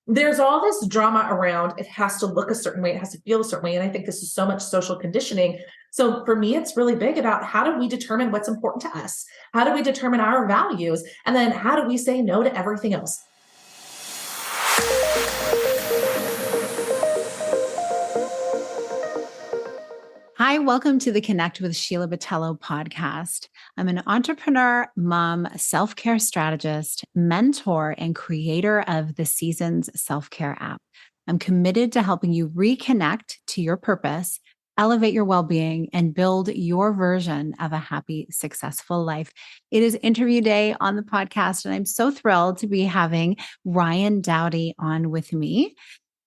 there's all this drama around it has to look a certain way, it has to feel a certain way. And I think this is so much social conditioning. So for me, it's really big about how do we determine what's important to us? How do we determine our values? And then how do we say no to everything else? Hi, welcome to the Connect with Sheila Botello podcast. I'm an entrepreneur, mom, self-care strategist, mentor, and creator of the Seasons self-care app. I'm committed to helping you reconnect to your purpose, elevate your well-being, and build your version of a happy, successful life. It is interview day on the podcast, and I'm so thrilled to be having Ryann Dowdy on with me.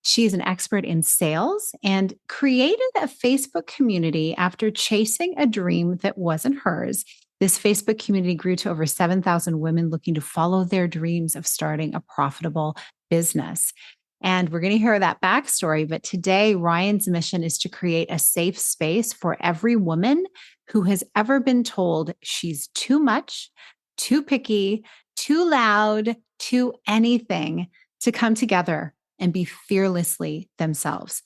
She's an expert in sales and created a Facebook community after chasing a dream that wasn't hers. This Facebook community grew to over 7,000 women looking to follow their dreams of starting a profitable business. And we're going to hear that backstory. But today, Ryann's mission is to create a safe space for every woman who has ever been told she's too much, too picky, too loud, too anything to come together and be fearlessly themselves.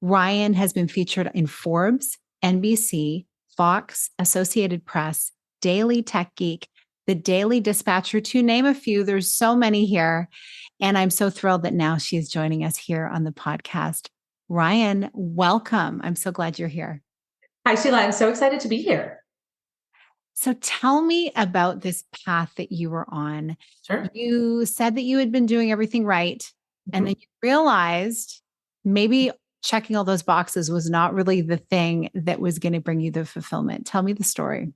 Ryann has been featured in Forbes, NBC, Fox, Associated Press, Daily Tech Geek, The Daily Dispatcher, to name a few. There's so many here. And I'm so thrilled that now she's joining us here on the podcast. Ryann, welcome. I'm so glad you're here. Hi, Sheila. I'm so excited to be here. So tell me about this path that you were on. Sure. You said that you had been doing everything right. And then you realized maybe checking all those boxes was not really the thing that was going to bring you the fulfillment. Tell me the story.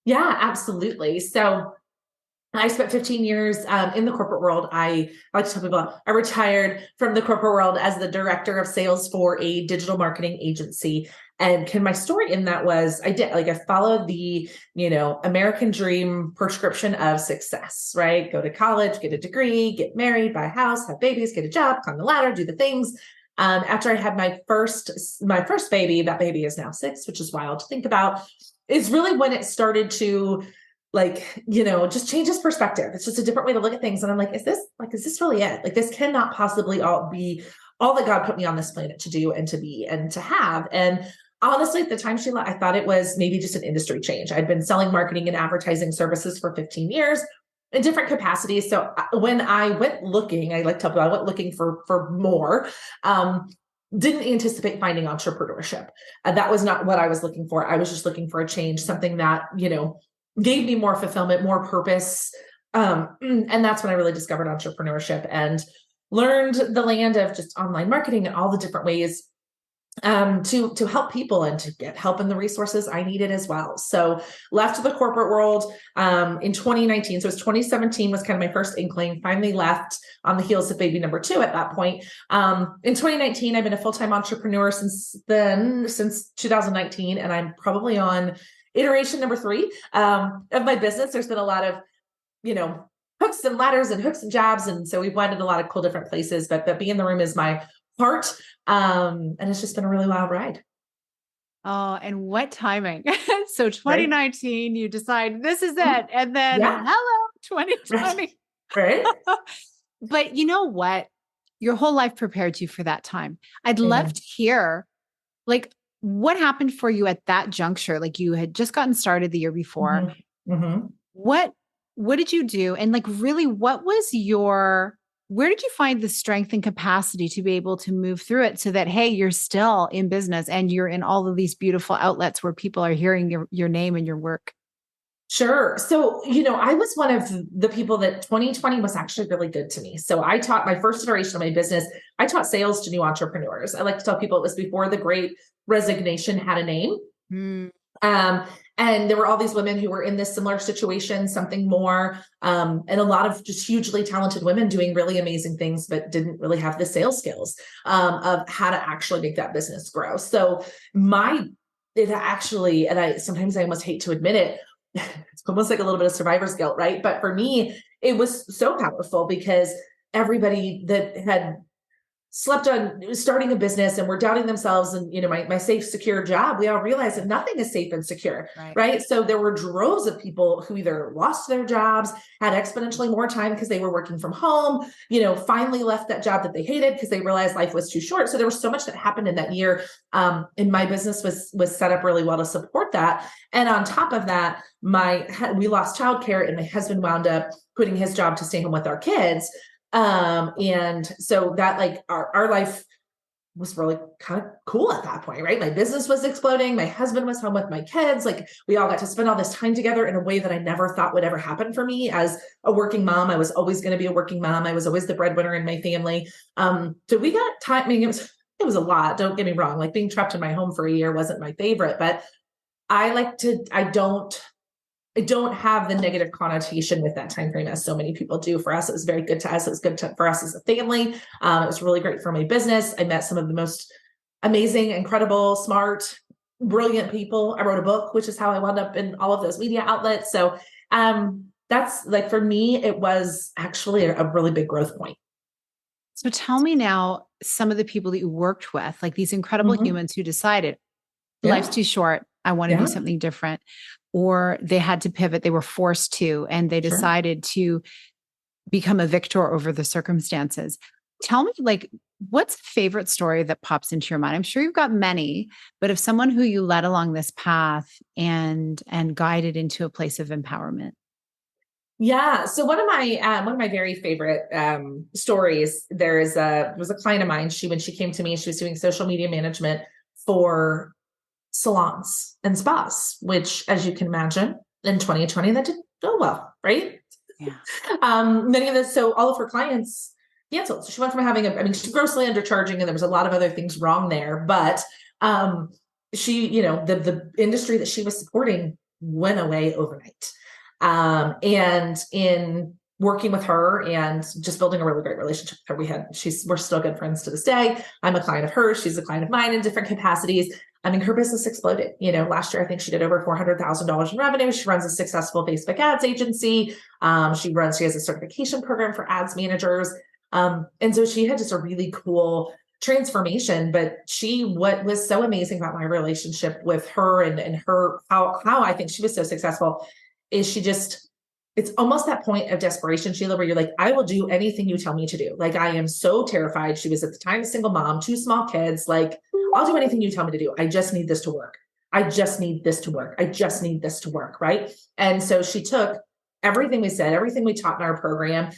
Yeah, absolutely. So I spent 15 years in the corporate world. I like to tell people I retired from the corporate world as the director of sales for a digital marketing agency. And my story in that was I followed the, American dream prescription of success, right? Go to college, get a degree, get married, buy a house, have babies, get a job, climb the ladder, do the things. After I had my first baby, that baby is now 6, which is wild to think about, is really when it started to just change his perspective. It's just a different way to look at things. And I'm like, is this really it? Like, this cannot possibly all be all that God put me on this planet to do and to be and to have. And honestly, at the time, Sheila, I thought it was maybe just an industry change. I'd been selling marketing and advertising services for 15 years in different capacities. So when I went looking, I like to tell people I went looking for more, didn't anticipate finding entrepreneurship. That was not what I was looking for. I was just looking for a change, something that, gave me more fulfillment, more purpose. And that's when I really discovered entrepreneurship and learned the land of just online marketing and all the different ways to help people and to get help in the resources I needed as well. So left the corporate world in 2019. So it was 2017 was kind of my first inkling, finally left on the heels of baby number 2 at that point. In 2019, I've been a full-time entrepreneur since 2019, and I'm probably on iteration number 3 of my business. There's been a lot of, hooks and ladders and hooks and jabs. And so we've landed a lot of cool different places, but being in the room is my heart. And it's just been a really wild ride. Oh, and what timing. So 2019, right? You decide this is it. And then hello, 2020. Right. But you know what? Your whole life prepared you for that time. I'd love to hear, what happened for you at that juncture? Like, you had just gotten started the year before. What did you do? And really, what was where did you find the strength and capacity to be able to move through it so that, hey, you're still in business and you're in all of these beautiful outlets where people are hearing your name and your work? Sure. So, I was one of the people that 2020 was actually really good to me. So I taught my first iteration of my business. I taught sales to new entrepreneurs. I like to tell people it was before the Great Resignation had a name. And there were all these women who were in this similar situation, something more, and a lot of just hugely talented women doing really amazing things, but didn't really have the sales skills of how to actually make that business grow. So sometimes I almost hate to admit it, it's almost like a little bit of survivor's guilt, right? But for me, it was so powerful because everybody that had slept on starting a business and were doubting themselves and, my safe, secure job, we all realized that nothing is safe and secure, right? So there were droves of people who either lost their jobs, had exponentially more time because they were working from home, finally left that job that they hated because they realized life was too short. So there was so much that happened in that year. And my business was set up really well to support that. And on top of that, we lost childcare and my husband wound up quitting his job to stay home with our kids. And so that like our life was really kind of cool at that point, right? My business was exploding. My husband was home with my kids. Like we all got to spend all this time together in a way that I never thought would ever happen for me as a working mom. I was always going to be a working mom. I was always the breadwinner in my family. So we got time. I mean, it was a lot. Don't get me wrong. Like being trapped in my home for a year wasn't my favorite, but I don't have the negative connotation with that time frame as so many people do. For us, it was very good to us. It was good for us as a family. It was really great for my business. I met some of the most amazing, incredible, smart, brilliant people. I wrote a book, which is how I wound up in all of those media outlets. So that's like, for me, it was actually a really big growth point. So tell me now, some of the people that you worked with, like these incredible humans who decided life's too short. I want to do something different. Or they had to pivot. They were forced to, and they decided to become a victor over the circumstances. Tell me, like, what's a favorite story that pops into your mind? I'm sure you've got many, but of someone who you led along this path and guided into a place of empowerment. Yeah. So one of my very favorite stories, was a client of mine. When she came to me, she was doing social media management for salons and spas, which, as you can imagine, in 2020, that didn't go well, right? Yeah. So all of her clients canceled. So she went from she's grossly undercharging, and there was a lot of other things wrong there. But she, the industry that she was supporting went away overnight. And in working with her and just building a really great relationship with her, we're still good friends to this day. I'm a client of hers. She's a client of mine in different capacities. I mean, her business exploded. Last year, I think she did over $400,000 in revenue. She runs a successful Facebook ads agency. She has a certification program for ads managers. And so she had just a really cool transformation, but what was so amazing about my relationship with her and her, how I think she was so successful is it's almost that point of desperation, Sheila, where you're like, I will do anything you tell me to do. Like, I am so terrified. She was at the time a single mom, 2 small kids. Like, I'll do anything you tell me to do. I just need this to work. I just need this to work. I just need this to work. Right. And so she took everything we said, everything we taught in our program,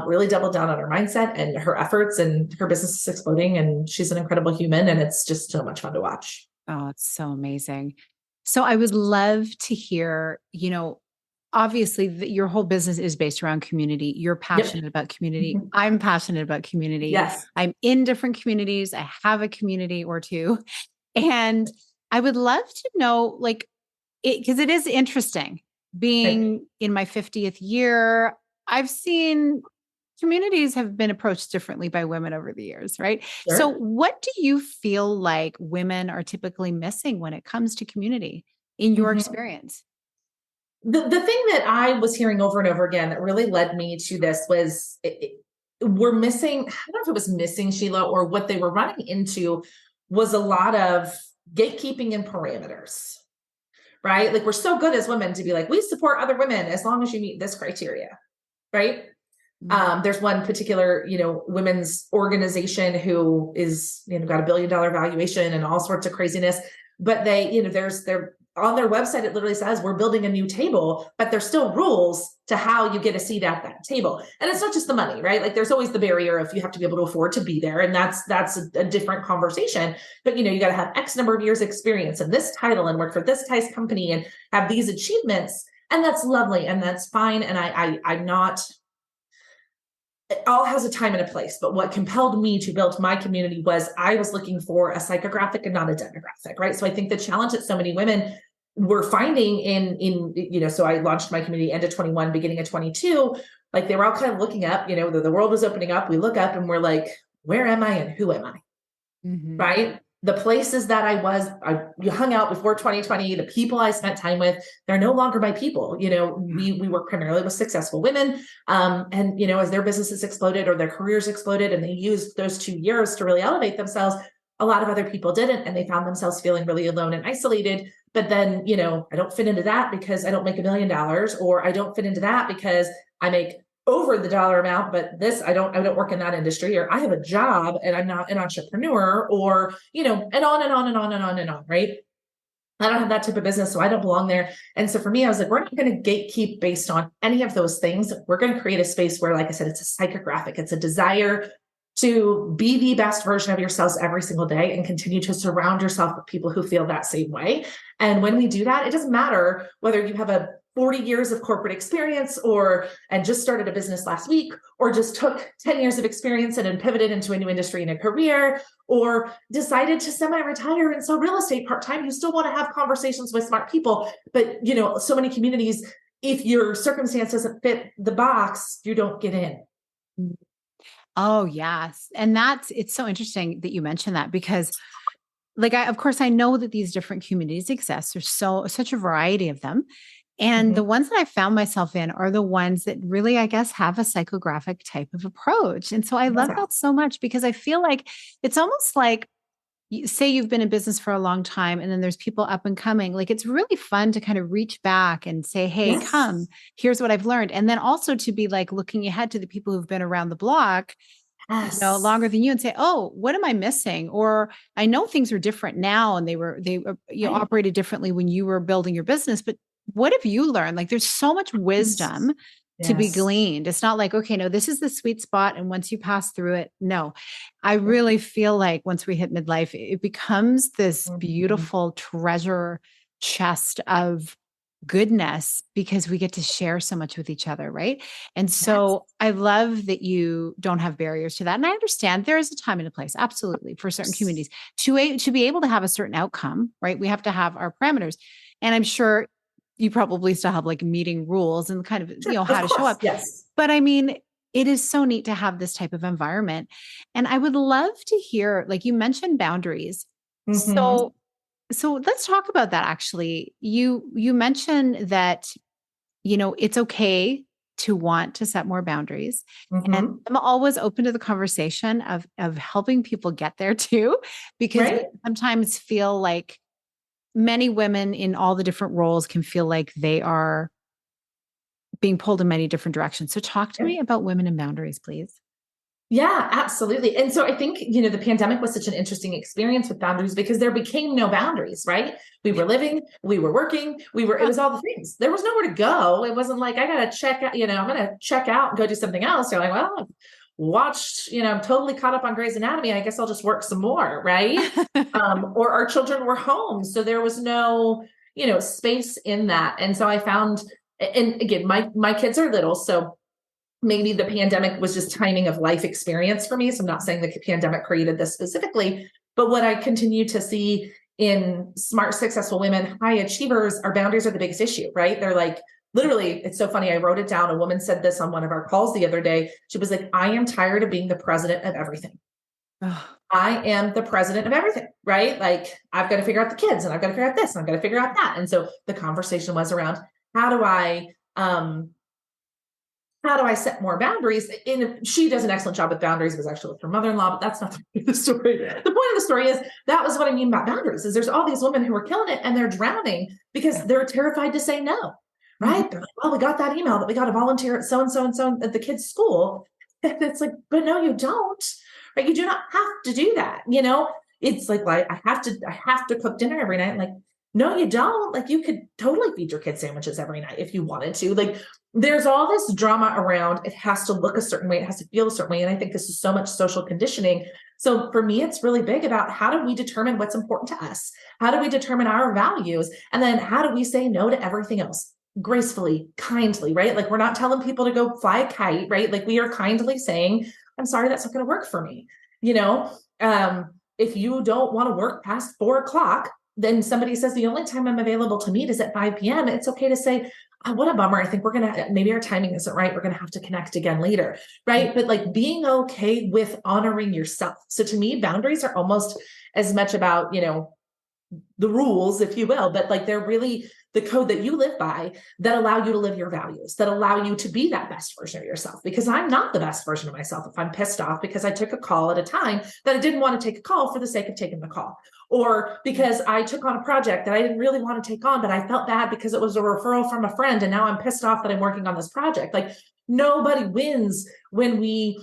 really doubled down on her mindset and her efforts, and her business is exploding, and she's an incredible human, and it's just so much fun to watch. Oh, it's so amazing. So I would love to hear, obviously your whole business is based around community. You're passionate about community. I'm passionate about community. Yes. I'm in different communities. I have a community or two. And I would love to know, because it is interesting being in my 50th year. I've seen communities have been approached differently by women over the years, right? Sure. So what do you feel like women are typically missing when it comes to community in your experience? The thing that I was hearing over and over again that really led me to this was we're missing, I don't know if it was missing, Sheila, or what they were running into was a lot of gatekeeping and parameters, right? Like, we're so good as women to be like, we support other women as long as you meet this criteria, right? There's one particular, women's organization who is, got $1 billion valuation and all sorts of craziness, but they, they're on their website, it literally says we're building a new table, but there's still rules to how you get a seat at that table. And it's not just the money, right? Like, there's always the barrier of you have to be able to afford to be there. And that's a different conversation. But, you got to have X number of years experience in this title and work for this size company and have these achievements. And that's lovely. And that's fine. And I'm not, it all has a time and a place. But what compelled me to build my community was I was looking for a psychographic and not a demographic, right? So I think the challenge that so many women were finding so I launched my community end of 21, beginning of 22, like they were all kind of looking up, the world was opening up. We look up and we're like, where am I and who am I? Right. the places that I hung out before 2020, the people I spent time with, they're no longer my people. We work primarily with successful women. And, as their businesses exploded or their careers exploded and they used those 2 years to really elevate themselves, a lot of other people didn't. And they found themselves feeling really alone and isolated. But then, I don't fit into that because I don't make $1 million, or I don't fit into that because I make over the dollar amount, but I don't work in that industry, or I have a job and I'm not an entrepreneur, or, and on and on and on and on and on, right? I don't have that type of business, so I don't belong there. And so for me, I was like, we're not going to gatekeep based on any of those things. We're going to create a space where, like I said, it's a psychographic, it's a desire to be the best version of yourselves every single day and continue to surround yourself with people who feel that same way. And when we do that, it doesn't matter whether you have a 40 years of corporate experience and just started a business last week, or just took 10 years of experience and then pivoted into a new industry and a career, or decided to semi-retire and sell real estate part-time. You still want to have conversations with smart people. But, so many communities, if your circumstance doesn't fit the box, you don't get in. Oh, yes. And it's so interesting that you mentioned that, because of course, I know that these different communities exist. There's such a variety of them. And the ones that I found myself in are the ones that really, I guess, have a psychographic type of approach. And so I love that so much, because I feel like it's almost like, say you've been in business for a long time and then there's people up and coming. Like, it's really fun to kind of reach back and say, hey, come, here's what I've learned. And then also to be like looking ahead to the people who've been around the block, longer than you, and say, oh, what am I missing? Or I know things are different now and they operated differently when you were building your business, but what have you learned? Like, there's so much wisdom to be gleaned. It's not like, okay, no, this is the sweet spot, and once you pass through it, no. I really feel like once we hit midlife, it becomes this beautiful treasure chest of goodness, because we get to share so much with each other, right? And so I love that you don't have barriers to that. And I understand there is a time and a place, absolutely, for certain communities to be able to have a certain outcome, right? We have to have our parameters. And I'm sure you probably still have like meeting rules and kind of, how to show up. Yes. But I mean, it is so neat to have this type of environment. And I would love to hear, like you mentioned, boundaries. So let's talk about that. Actually, you mentioned that, it's okay to want to set more boundaries. And I'm always open to the conversation of helping people get there too, because we sometimes feel like many women in all the different roles can feel like they are being pulled in many different directions. So talk to me about women and boundaries, please. Yeah, absolutely. And so I think, the pandemic was such an interesting experience with boundaries, because there became no boundaries, right? We were living, we were working, it was all the things. There was nowhere to go. It wasn't like, I got to check out, I'm going to check out and go do something else. You're like, well, I've watched, I'm totally caught up on Grey's Anatomy. I guess I'll just work some more, right? Or our children were home. So there was no, space in that. And so I found, and again, my kids are little, so maybe the pandemic was just timing of life experience for me. So I'm not saying the pandemic created this specifically, but what I continue to see in smart, successful women, high achievers, our boundaries are the biggest issue, right? They're like, literally, it's so funny. I wrote it down. A woman said this on one of our calls the other day. She was like, I am tired of being the president of everything. I am the president of everything, right? Like, I've got to figure out the kids, and I've got to figure out this, and I've got to figure out that. And so the conversation was around, how do I set more boundaries? And she does an excellent job with boundaries. It was actually with her mother-in-law, but that's not the point of the story. The point of the story is, that was what I mean about boundaries, is there's all these women who are killing it and they're drowning because they're terrified to say no, right? They're like, well, we got that email that we got to volunteer at so-and-so and so at the kid's school. And it's like, but no, you don't, right? You do not have to do that. It's like, I have to cook dinner every night. Like, no, you don't. Like, you could totally feed your kids sandwiches every night if you wanted to. Like, there's all this drama around, it has to look a certain way, it has to feel a certain way. And I think this is so much social conditioning. So for me, it's really big about, how do we determine what's important to us? How do we determine our values? And then how do we say no to everything else gracefully, kindly, right? Like, we're not telling people to go fly a kite, right? Like, we are kindly saying, I'm sorry, that's not going to work for me. If you don't want to work past 4 o'clock, then somebody says the only time I'm available to meet is at 5 p.m. It's okay to say, oh, what a bummer. I think maybe our timing isn't right. We're going to have to connect again later. Right. But like being okay with honoring yourself. So to me, boundaries are almost as much about, the rules, if you will, but like they're really the code that you live by that allow you to live your values, that allow you to be that best version of yourself. Because I'm not the best version of myself if I'm pissed off because I took a call at a time that I didn't want to take a call for the sake of taking the call, or because I took on a project that I didn't really want to take on, but I felt bad because it was a referral from a friend. And now I'm pissed off that I'm working on this project. Like nobody wins when we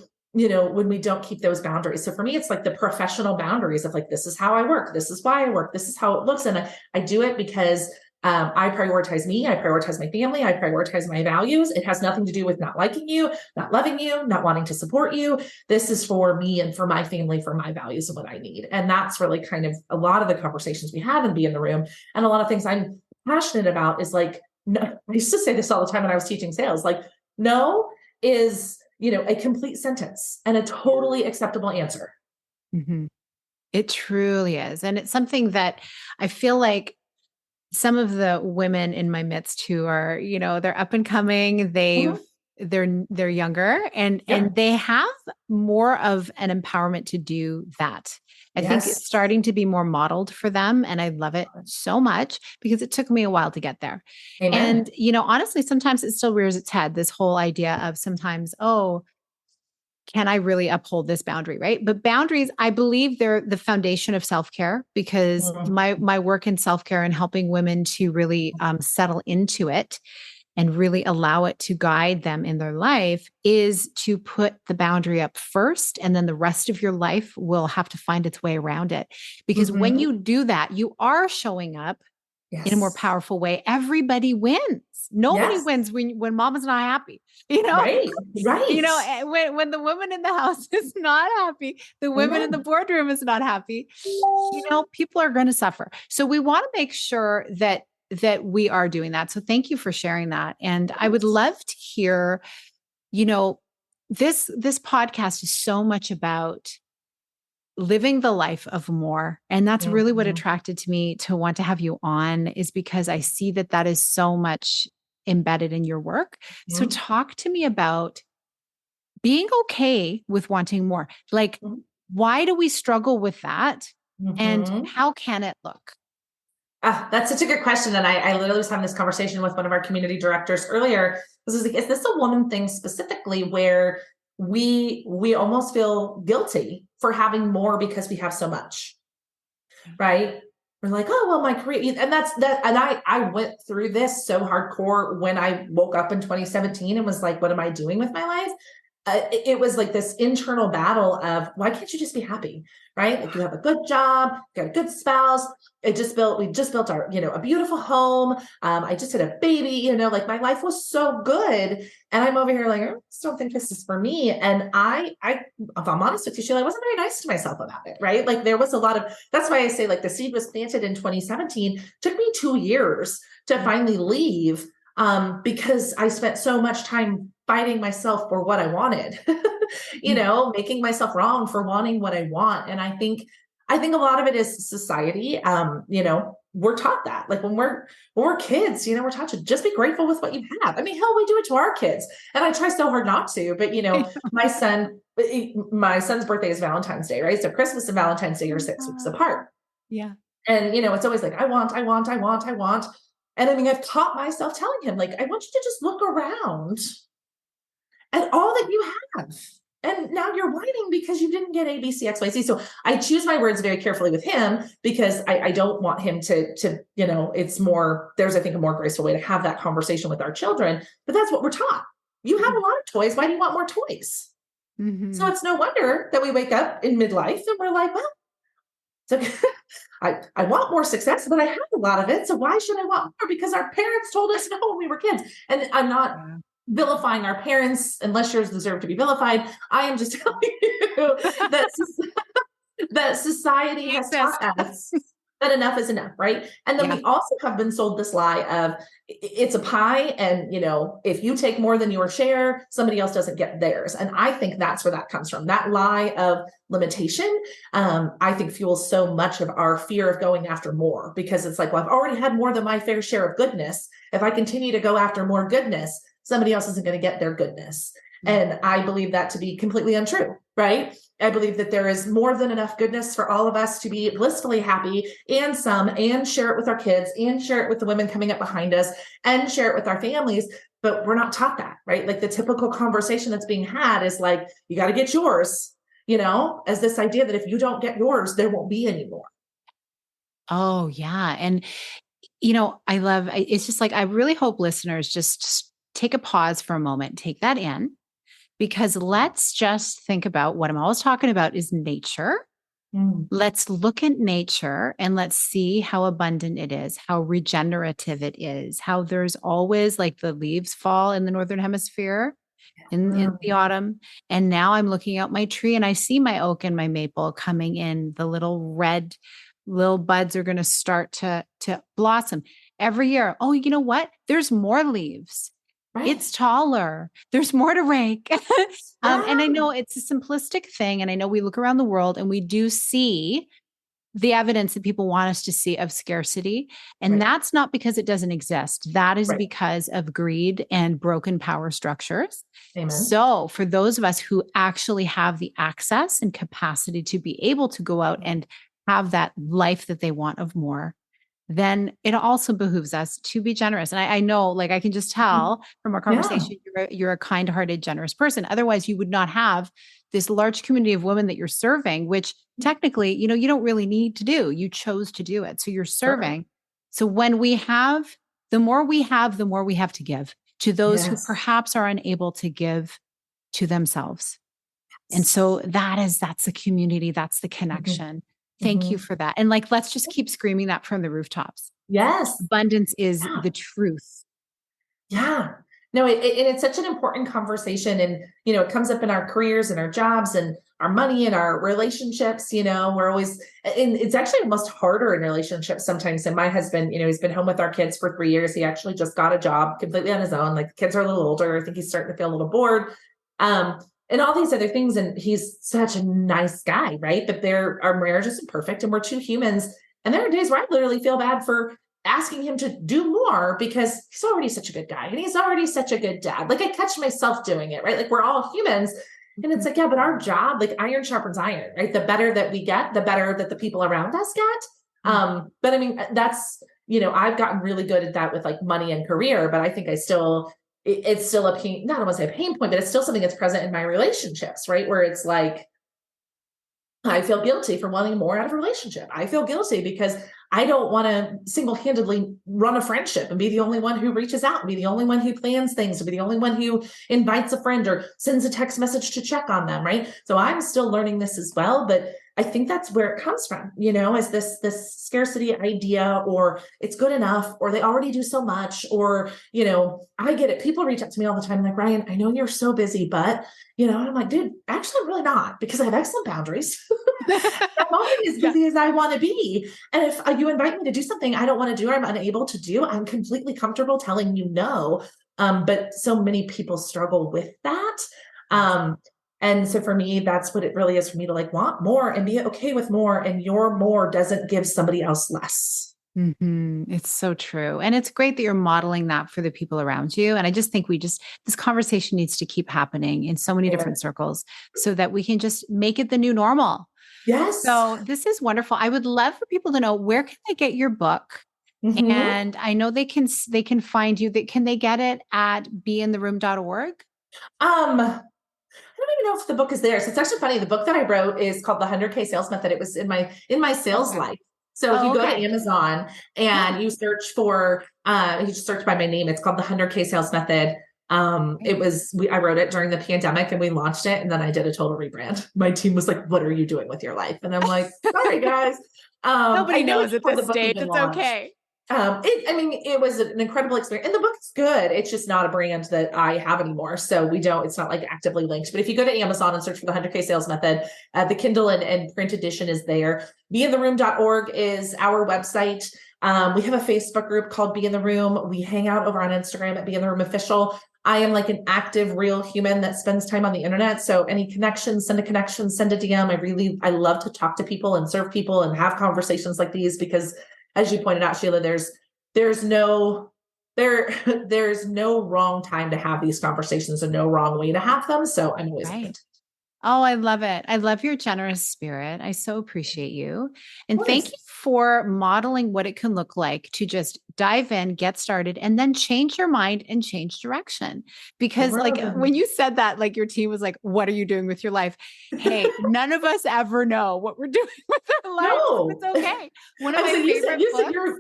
don't keep those boundaries. So for me, it's like the professional boundaries of like, this is how I work. This is why I work. This is how it looks. And I do it because I prioritize me. I prioritize my family. I prioritize my values. It has nothing to do with not liking you, not loving you, not wanting to support you. This is for me and for my family, for my values and what I need. And that's really kind of a lot of the conversations we have and be in the room. And a lot of things I'm passionate about is like, no, I used to say this all the time when I was teaching sales, like, no is a complete sentence and a totally acceptable answer. Mm-hmm. It truly is. And it's something that I feel like some of the women in my midst who are, they're up and coming, they're younger and they have more of an empowerment to do that. I think it's starting to be more modeled for them. And I love it so much because it took me a while to get there. Amen. And, honestly, sometimes it still rears its head, this whole idea of sometimes, can I really uphold this boundary? Right. But boundaries, I believe they're the foundation of self-care because my work in self-care and helping women to really settle into it and really allow it to guide them in their life is to put the boundary up first. And then the rest of your life will have to find its way around it. Because when you do that, you are showing up in a more powerful way. Everybody wins. Nobody wins when mama's not happy, Right. When the woman in the house is not happy, the women in the boardroom is not happy, people are going to suffer. So we want to make sure that we are doing that. So thank you for sharing that. And I would love to hear, this podcast is so much about living the life of more. And that's really what attracted to me to want to have you on, is because I see that is so much embedded in your work. So talk to me about being okay with wanting more. Like, why do we struggle with that? And how can it look? That's such a good question. And I literally was having this conversation with one of our community directors earlier. This is like, is this a woman thing specifically where we almost feel guilty for having more because we have so much, right? We're like, oh, well, my career, and that's that. And I went through this so hardcore when I woke up in 2017 and was like, what am I doing with my life? It was like this internal battle of, why can't you just be happy? Right? Like, you have a good job, you got a good spouse. We just built our, a beautiful home. I just had a baby, like my life was so good. And I'm over here like, I just don't think this is for me. And if I'm honest with you, Sheila, I wasn't very nice to myself about it. Right? Like there was a lot of, that's why I say like the seed was planted in 2017, took me 2 years to finally leave. Because I spent so much time fighting myself for what I wanted, making myself wrong for wanting what I want. And I think a lot of it is society. We're taught that, like when we're kids, we're taught to just be grateful with what you have. I mean, hell, we do it to our kids, and I try so hard not to, but my son's birthday is Valentine's Day, right? So Christmas and Valentine's Day are 6 weeks apart. Yeah. And, it's always like, I want. And I mean, I've taught myself telling him, like, I want you to just look around at all that you have. And now you're whining because you didn't get A, B, C, X, Y, Z. So I choose my words very carefully with him because I don't want him to, it's more, there's, I think, a more graceful way to have that conversation with our children. But that's what we're taught. You have a lot of toys. Why do you want more toys? So it's no wonder that we wake up in midlife and we're like, well, so I want more success, but I have a lot of it. So why should I want more? Because our parents told us no when we were kids. And I'm not vilifying our parents unless yours deserve to be vilified. I am just telling you that society has taught us that enough is enough, right? And then we also have been sold this lie of it's a pie, and if you take more than your share, somebody else doesn't get theirs. And I think that's where that comes from. That lie of limitation, I think fuels so much of our fear of going after more, because it's like, well, I've already had more than my fair share of goodness. If I continue to go after more goodness, somebody else isn't going to get their goodness. And I believe that to be completely untrue, right? I believe that there is more than enough goodness for all of us to be blissfully happy, and share it with our kids, and share it with the women coming up behind us, and share it with our families. But we're not taught that, right? Like the typical conversation that's being had is like, you got to get yours, as this idea that if you don't get yours, there won't be any more. Oh, yeah. And, it's just like, I really hope listeners just take a pause for a moment, take that in. Because let's just think about what I'm always talking about is nature. Let's look at nature and let's see how abundant it is, how regenerative it is, how there's always like the leaves fall in the Northern Hemisphere in the autumn. And now I'm looking out my tree and I see my oak and my maple coming in. The little buds are going to start to blossom every year. Oh, you know what? There's more leaves. Right. It's taller. There's more to rake. And I know it's a simplistic thing. And I know we look around the world and we do see the evidence that people want us to see of scarcity. And that's not because it doesn't exist. That is because of greed and broken power structures. Amen. So for those of us who actually have the access and capacity to be able to go out and have that life that they want of more, then it also behooves us to be generous. And I know, like, I can just tell from our conversation, you're a kind-hearted, generous person. Otherwise, you would not have this large community of women that you're serving, which technically, you don't really need to do. You chose to do it. So you're serving. So when we have, the more we have to give to those who perhaps are unable to give to themselves. And so that's the community. That's the connection. Thank you for that. And like, let's just keep screaming that from the rooftops. Yes. Abundance is the truth. Yeah. No, it's such an important conversation. And, it comes up in our careers and our jobs and our money and our relationships. We're always, and it's actually almost harder in relationships sometimes. And my husband, he's been home with our kids for 3 years. He actually just got a job completely on his own. Like the kids are a little older. I think he's starting to feel a little bored. And all these other things. And he's such a nice guy, right? But our marriage isn't perfect and we're two humans. And there are days where I literally feel bad for asking him to do more because he's already such a good guy and he's already such a good dad. Like I catch myself doing it, right? Like we're all humans. And it's like, but our job, like iron sharpens iron, right? The better that we get, the better that the people around us get. But I mean, that's, I've gotten really good at that with like money and career, but I think it's still a pain, not almost a pain point, but it's still something that's present in my relationships, right? Where it's like, I feel guilty for wanting more out of a relationship. I feel guilty because I don't want to single-handedly run a friendship and be the only one who reaches out, and be the only one who plans things, to be the only one who invites a friend or sends a text message to check on them, right? So I'm still learning this as well, but I think that's where it comes from, is this scarcity idea, or it's good enough, or they already do so much, or, I get it. People reach out to me all the time like, Ryann, I know you're so busy, but, and I'm like, dude, actually I'm really not, because I have excellent boundaries. I'm only as busy as I want to be. And if you invite me to do something I don't want to do, or I'm unable to do, I'm completely comfortable telling you no. But so many people struggle with that. And so for me, that's what it really is for me to like want more and be okay with more. And your more doesn't give somebody else less. It's so true. And it's great that you're modeling that for the people around you. And I just think this conversation needs to keep happening in so many different circles so that we can just make it the new normal. Yes. So this is wonderful. I would love for people to know, where can they get your book? And I know they can find you. Can they get it at beintheroom.org? I don't even know if the book is there. So it's actually funny. The book that I wrote is called The 100K Sales Method. It was in my sales life. So if you go to Amazon and you search for, you just search by my name, it's called The 100K Sales Method. I wrote it during the pandemic and we launched it. And then I did a total rebrand. My team was like, what are you doing with your life? And I'm like, sorry guys. Nobody knows at this stage. It's okay. It was an incredible experience, and the book is good. It's just not a brand that I have anymore. So it's not like actively linked, but if you go to Amazon and search for the 100K sales method, the Kindle and print edition is there. Beintheroom.org is our website. We have a Facebook group called Be in the Room. We hang out over on Instagram at Be in the Room Official. I am like an active, real human that spends time on the internet. So any connections, send a connection, send a DM. I love to talk to people and serve people and have conversations like these, because as you pointed out, Sheila, there's no wrong time to have these conversations and no wrong way to have them. So I'm always Right. open. Oh, I love it. I love your generous spirit. I so appreciate you. And Of thank course. you for modeling what it can look like to just dive in, get started, and then change your mind and change direction. Because like when you said that, like your team was like, what are you doing with your life? Hey, none of us ever know what we're doing with our life. So No. it's okay. One of my favorite books.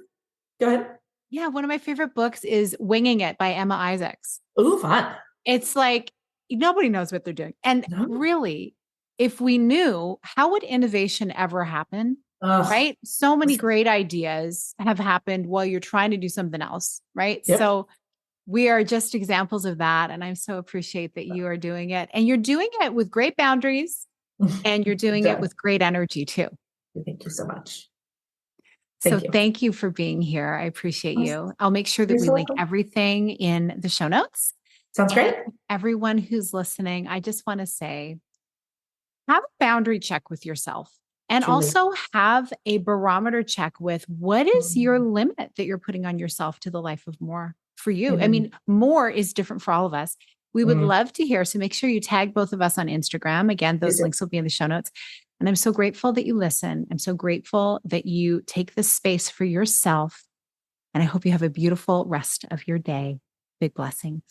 Go ahead. Yeah, one of my favorite books is Winging It by Emma Isaacs. Ooh, fun. It's like nobody knows what they're doing. And No. really, if we knew, how would innovation ever happen? Ugh. Right? So many great ideas have happened while you're trying to do something else. Right. Yep. So we are just examples of that. And I so appreciate that you are doing it, and you're doing it with great boundaries, and you're doing it with great energy too. Thank you so much. Thank you for being here. I appreciate you. I'll make sure that we link everything in the show notes. Sounds great. Everyone who's listening, I just want to say, have a boundary check with yourself, and also have a barometer check with what is your limit that you're putting on yourself to the life of more for you. I mean, more is different for all of us. We would love to hear. So make sure you tag both of us on Instagram. Again, those links will be in the show notes. And I'm so grateful that you listen. I'm so grateful that you take this space for yourself. And I hope you have a beautiful rest of your day. Big blessings.